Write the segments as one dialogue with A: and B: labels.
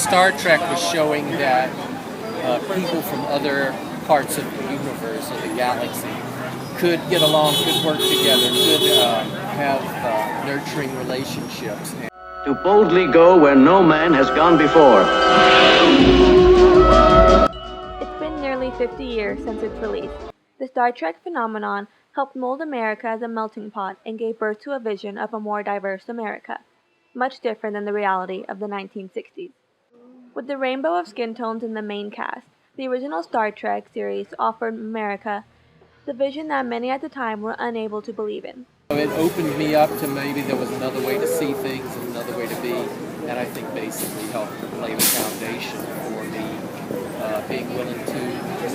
A: Star Trek was showing that people from other parts of the universe or the galaxy could get along, could work together, could have nurturing relationships.
B: To boldly go where no man has gone before.
C: It's been nearly 50 years since its release. The Star Trek phenomenon helped mold America as a melting pot and gave birth to a vision of a more diverse America, much different than the reality of the 1960s. With the rainbow of skin tones in the main cast, the original Star Trek series offered America the vision that many at the time were unable to believe in.
A: It opened me up to maybe there was another way to see things and another way to be, and I think basically helped lay the foundation for me being willing to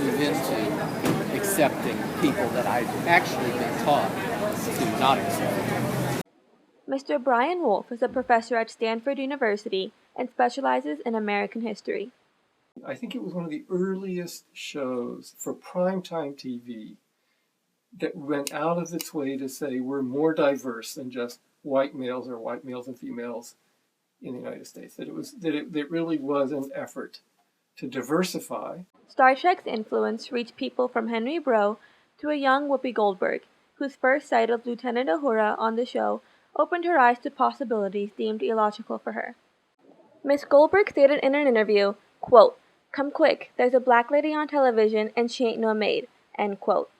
A: move into accepting people that I'd actually been taught to not accept.
C: Mr. Brian Wolf is a professor at Stanford University and specializes in American history.
D: I think it was one of the earliest shows for primetime TV that went out of its way to say we're more diverse than just white males or white males and females in the United States. That it really was an effort to diversify.
C: Star Trek's influence reached people from Henry Brough to a young Whoopi Goldberg, whose first sight of Lieutenant Uhura on the show opened her eyes to possibilities deemed illogical for her. Miss Goldberg stated in an interview, quote, "Come quick, there's a black lady on television and she ain't no maid," end quote.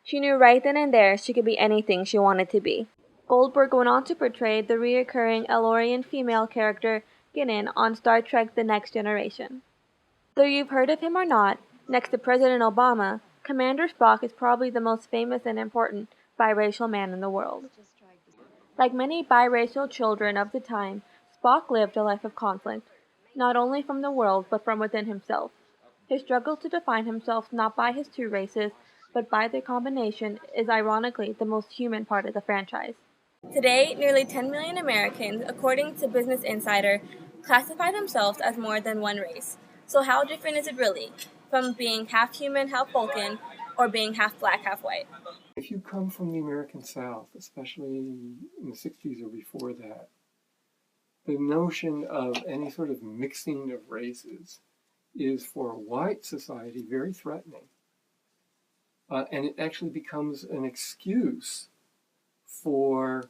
C: She knew right then and there she could be anything she wanted to be. Goldberg went on to portray the reoccurring Elorian female character Guinan on Star Trek The Next Generation. Though you've heard of him or not, next to President Obama, Commander Spock is probably the most famous and important biracial man in the world. Like many biracial children of the time, Spock lived a life of conflict, not only from the world but from within himself. His struggle to define himself not by his two races, but by their combination is ironically the most human part of the franchise. Today, nearly 10 million Americans, according to Business Insider, classify themselves as more than one race. So how different is it really, from being half human, half Vulcan, or being half black, half white?
D: If you come from the American South, especially in the 60s or before that, the notion of any sort of mixing of races is for white society very threatening. And it actually becomes an excuse for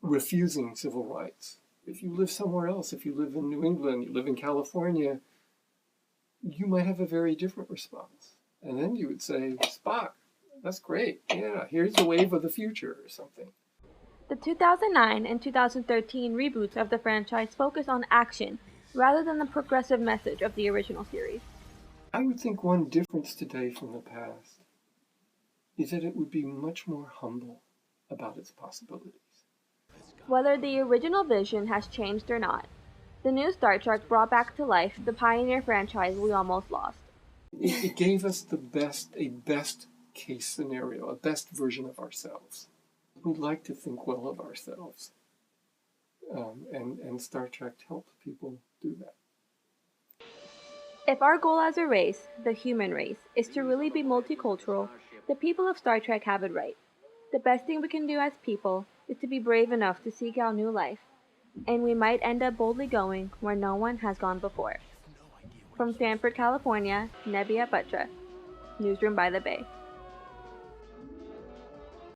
D: refusing civil rights. If you live somewhere else, if you live in New England, you live in California, you might have a very different response. And then you would say, Spock, that's great. Yeah, here's the wave of the future or something.
C: The 2009 and 2013 reboots of the franchise focus on action rather than the progressive message of the original series.
D: I would think one difference today from the past is that it would be much more humble about its possibilities.
C: Whether the original vision has changed or not, the new Star Trek brought back to life the pioneer franchise we almost lost.
D: It gave us a best case scenario, a best version of ourselves. We'd like to think well of ourselves. And Star Trek helped people do that.
C: If our goal as a race, the human race, is to really be multicultural, the people of Star Trek have it right. The best thing we can do as people is to be brave enough to seek out new life, and we might end up boldly going where no one has gone before. From Stanford, California, Nebbia Buttra, Newsroom by the Bay.